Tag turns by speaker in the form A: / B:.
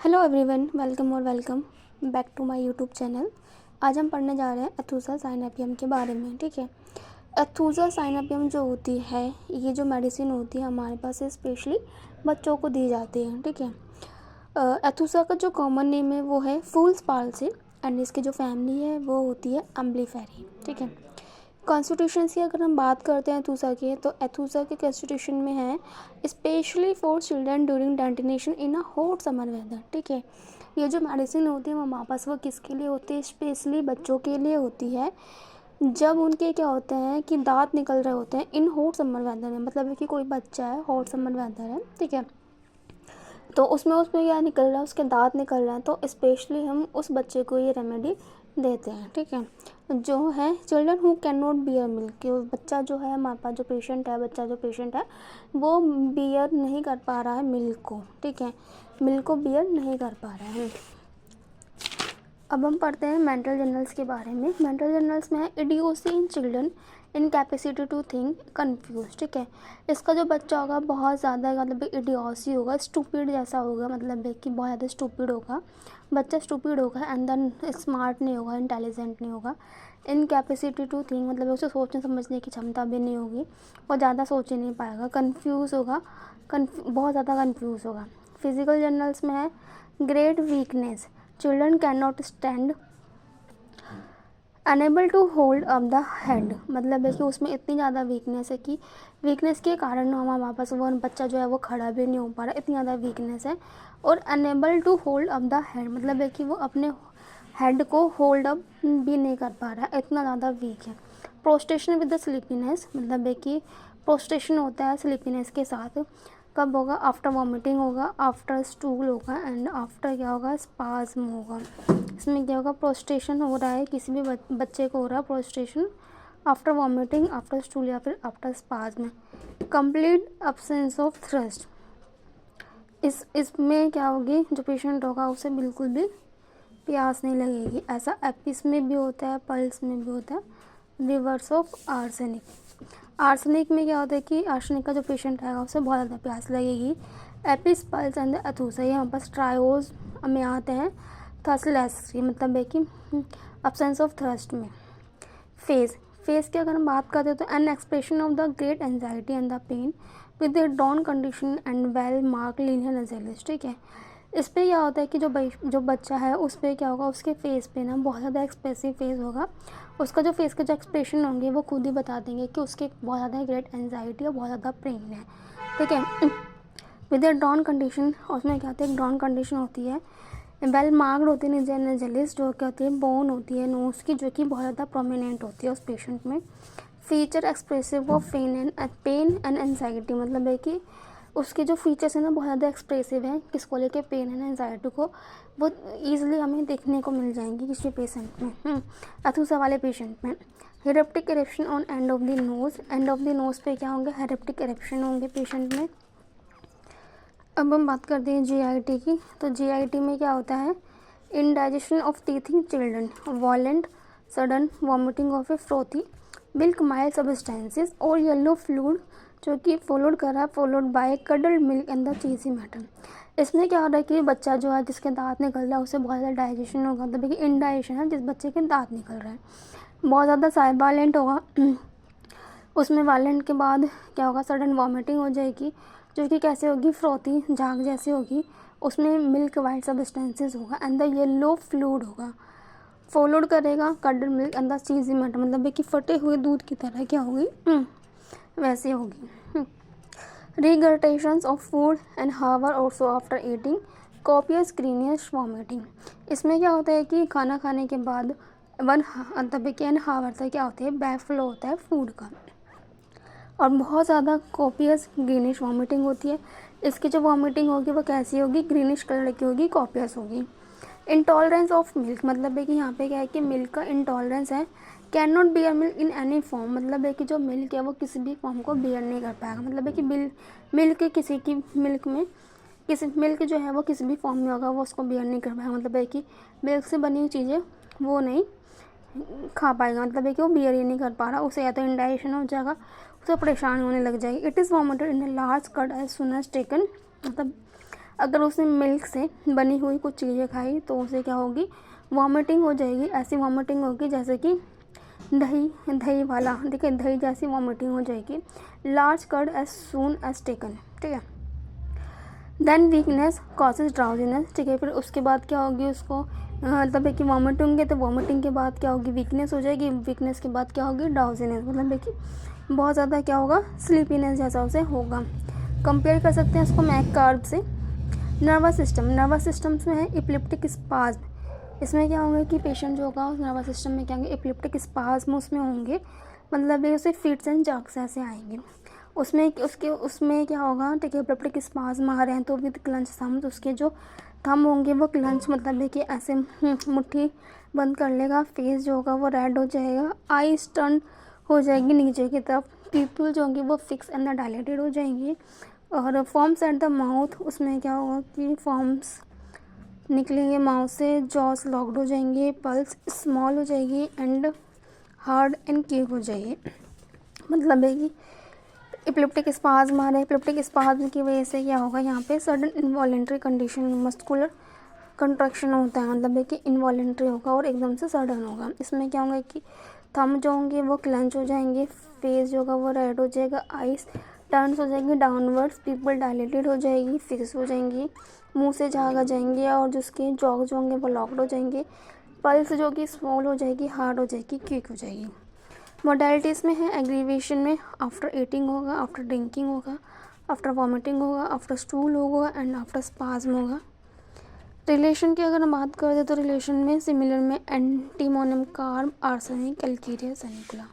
A: Hello everyone, welcome back to my YouTube channel. आज हम पढ़ने जा रहे हैं एथुसा साइनेपियम के बारे में। ठीक है, एथुसा साइनेपियम जो होती है, ये जो मेडिसिन होती है हमारे पास स्पेशली बच्चों को दी जाती है। ठीक है, एथुसा का जो कॉमन नेम है वो है फूल्स पाल्सी एंड इसकी जो फैमिली है वो होती है अम्बलीफेरी। ठीक है, कॉन्स्टिट्यूशन की अगर हम बात करते हैं एथुसा की, तो एथुसा के कॉन्स्टिट्यूशन में है specially for children during dentition in a hot summer weather. ठीक है, ये जो मेडिसिन होती है वो वापस वो किसके लिए होती है? स्पेशली बच्चों के लिए होती है, जब उनके क्या होते हैं कि दांत निकल रहे होते हैं इन हॉट समर वेदर में। मतलब है कि कोई बच्चा है, हॉट समर वेदर है, ठीक है, तो उसमें क्या निकल रहा है, उसके दांत निकल रहे हैं, तो स्पेशली हम उस बच्चे को ये रेमेडी देते हैं। ठीक है, जो है children who can not bear milk, बच्चा जो है हमारे पास जो पेशेंट है वो बियर नहीं कर पा रहा है मिल्क को। ठीक है, मिल्क को बियर नहीं कर पा रहा है। अब हम पढ़ते हैं मेंटल जनरल्स के बारे में। मेंटल जनरल्स में है idiocy in children incapacity to think confuse. ठीक है, इसका जो बच्चा होगा बहुत ज़्यादा मतलब इडियोसी होगा, स्टूपिड जैसा होगा, मतलब कि बहुत ज़्यादा स्टूपिड होगा, बच्चा स्टूपिड होगा एंड देन स्मार्ट नहीं होगा, इंटेलिजेंट नहीं होगा। इनकैपेसिटी टू थिंक मतलब उसे सोचने समझने की क्षमता भी नहीं होगी, वो ज़्यादा सोच ही नहीं पाएगा, कन्फ्यूज़ होगा, बहुत ज़्यादा कन्फ्यूज़ होगा। फिजिकल जनरल्स में है great weakness, children can not stand, unable to hold up the head, मतलब है कि उसमें इतनी ज़्यादा वीकनेस है कि वीकनेस के कारण हमारे वापस वो बच्चा जो है वो खड़ा भी नहीं हो पा रहा, इतनी ज़्यादा वीकनेस है। और unable to hold up the head मतलब है कि वो अपने हेड को होल्ड अप भी नहीं कर पा रहा है, इतना ज़्यादा वीक है। प्रोस्टेशन विद द स्लीपीनेस मतलब है कि प्रोस्टेशन होता है स्लीपीनेस के साथ, कब होगा? आफ्टर वॉमिटिंग होगा, आफ्टर स्टूल होगा एंड आफ्टर क्या होगा? स्पाज्म होगा। इसमें क्या होगा? प्रोस्टेशन हो रहा है, किसी भी बच्चे को हो रहा है prostration after vomiting, after stool या फिर after spasm. Complete absence of thrust, इसमें क्या होगी? जो पेशेंट होगा उसे बिल्कुल भी प्यास नहीं लगेगी। ऐसा एपिस में भी होता है, पल्स में भी होता है। रिवर्स ऑफ आर्सेनिक, आर्सेनिक में क्या होता है कि आर्सेनिक का जो पेशेंट आएगा उसे बहुत ज़्यादा प्यास लगेगी। एपिस, पल्स एंड एथुसा यहाँ पर ट्रायोज में आते हैं। थर्स्टलेस मतलब है कि एब्सेंस ऑफ थर्स्ट में। फेस की अगर हम बात करते हैं तो an expression of the great anxiety and the pain with the drawn condition and well mark linear nasalis. ठीक है, इस पर क्या होता है कि जो बच्चा है उस पर क्या होगा? उसके फेस पे ना बहुत ज़्यादा एक्सप्रेसिव फेस होगा, उसका जो फेस के जो एक्सप्रेशन होंगे वो खुद ही बता देंगे कि उसके बहुत ज़्यादा ग्रेट एंजाइटी और बहुत ज़्यादा पेन है। ठीक है, विद ए डॉन कंडीशन, उसमें क्या होती है? डॉन कंडीशन होती है, वेल मार्क्ड होती है नजेलिस, जो क्या होती है? बोन होती है नोज की, जो कि बहुत ज़्यादा प्रोमिनेंट होती है उस पेशेंट में। Feature expressive of pain and anxiety मतलब है कि उसके जो फीचर्स हैं ना बहुत ज़्यादा एक्सप्रेसिव हैं, किसको लेके? पेन एंड एंजाइटी को, वो ईजिली हमें देखने को मिल जाएंगी किसी पेशेंट में, एथुसा वाले पेशेंट में। Herpetic eruption on end of the nose, end of the nose पे क्या होंगे? हेरेप्टिक इरेप्शन होंगे पेशेंट में। अब हम बात करते हैं जीआईटी की, तो जीआईटी में क्या होता है? Indigestion of teeth in children, violent sudden vomiting of a frothy milk mild substances और येलो फ्लूड, जो कि followed by curdled milk and the cheesy matter. इसमें क्या हो रहा है कि बच्चा जो है जिसके दांत निकल रहा है उसे बहुत ज़्यादा डाइजेशन होगा, मतलब कि इंडाइजेशन है जिस बच्चे के दांत निकल रहे हैं, बहुत ज़्यादा वायलेंट होगा। उसमें वायलेंट के बाद क्या होगा? सडन वॉमिटिंग हो जाएगी, जो कि कैसे होगी? फ्रोथी, झाग जैसी होगी, उसमें मिल्क वाइट सब्सटेंसेस होगा एंड द येलो फ्लूड होगा। फॉलोड करेगा cuddled milk and the cheesy matter मतलब कि फटे हुए दूध की तरह क्या होगी? वैसे होगी। Regurgitations of food and hour also after eating, copious greenish vomiting. इसमें क्या होता है कि खाना खाने के बाद मतलब कि एन हावर तक क्या होता है? बैक फ्लो होता है फूड का, और बहुत ज़्यादा कॉपियस ग्रीनिश वॉमिटिंग होती है। इसकी जो वॉमिटिंग होगी वो कैसी होगी? ग्रीनिश कलर की होगी, कॉपियस होगी। इंटॉलरेंस ऑफ मिल्क मतलब है कि यहाँ पे क्या है कि मिल्क का इंटॉलरेंस है। Can not bear milk in any form मतलब है कि जो मिल्क है वो किसी भी फॉर्म को बियर नहीं कर पाएगा, मतलब है कि मिल्क किसी की मिल्क जो है वो किसी भी फॉर्म में होगा वो उसको बियर नहीं कर पाएगा, मतलब है कि मिल्क से बनी हुई चीज़ें वो नहीं खा पाएगा, मतलब है कि वो बियर ही नहीं कर पा रहा, उसे या तो इंडाइजेशन हो जाएगा, उसे परेशानी होने लग जाएगी। It is vomited in a large curd as soon as taken मतलब अगर उसने मिल्क से बनी हुई कुछ चीज़ें खाई तो उसे क्या होगी, वॉमिटिंग हो जाएगी। ऐसी वॉमिटिंग होगी जैसे कि दही वाला, देखिए दही जैसी वॉमिटिंग हो जाएगी। Large curd as soon as taken, ठीक है। देन वीकनेस कॉजेज ड्राउजीनेस, ठीक है। फिर उसके बाद क्या होगी, उसको मतलब है कि वॉमिट होंगे तो वॉमिटिंग के बाद क्या होगी, वीकनेस हो जाएगी। वीकनेस के बाद क्या होगी, ड्राउजीनेस, मतलब है कि बहुत ज़्यादा क्या होगा, स्लीपीनेस जैसा उसे होगा। कंपेयर कर सकते हैं इसको मैक कार्ब से। नर्वस सिस्टम्स में है इपिलेप्टिक स्पाज्म। इसमें क्या होगा कि पेशेंट जो होगा उस नर्वस सिस्टम में क्या होंगे, इपिलेप्टिक स्पाज्म उसमें होंगे, मतलब ये उसे फिट्स एंड जर्क्स ऐसे आएंगे। उसमें क्या होगा, ठीक है, इपिलेप्टिक स्पाज्म आ रहे हैं तो विद क्लंच थम्स, उसके जो थंब होंगे वो क्लंच, मतलब है कि ऐसे मुट्ठी बंद कर लेगा। फेस जो होगा वो रेड हो जाएगा। आईज टर्न हो जाएगी नीचे की तरफ। पीपल जो होंगी वो फिक्स एंड डायलेटेड हो जाएंगी। और फॉर्म्स एट द माउथ, उसमें क्या होगा कि फॉर्म्स निकलेंगे माउथ से। जॉस लॉक्ड हो जाएंगे। पल्स स्मॉल हो जाएगी एंड हार्ड एंड क्विक हो जाएगी। मतलब है कि इपिलेप्टिक स्पाज्म आ रहा है, इपिलेप्टिक स्पाज्म की वजह से क्या होगा, यहाँ पे sudden involuntary condition, muscular contraction होता है, मतलब है कि इनवॉलेंट्री होगा और एकदम से सडन होगा। इसमें क्या होगा कि थंब जो होंगे वो क्लेंच हो जाएंगे। फेस जो होगा वो रेड हो जाएगा। आइज टर्न्स हो जाएंगी डाउनवर्ड्स। पीपल डायलेटेड हो जाएगी, फिक्स हो जाएंगी, मुंह से झाग आ जाएंगे और जिसके जॉग जो होंगे वो लॉक्ड हो जाएंगे। पल्स जो कि स्मॉल हो जाएगी, हार्ड हो जाएगी, क्विक हो जाएगी। मोडेलिटीज़ में है एग्रीवेशन में आफ्टर ईटिंग होगा, आफ्टर ड्रिंकिंग होगा, आफ्टर वॉमिटिंग होगा, आफ्टर स्टूल होगा एंड आफ्टर स्पाज्म होगा। रिलेशन की अगर हम बात करें तो रिलेशन में सिमिलर में एंटीमोनियम कार्ब, आर्सेनिक, कैलकेरिया, सैनिकुला।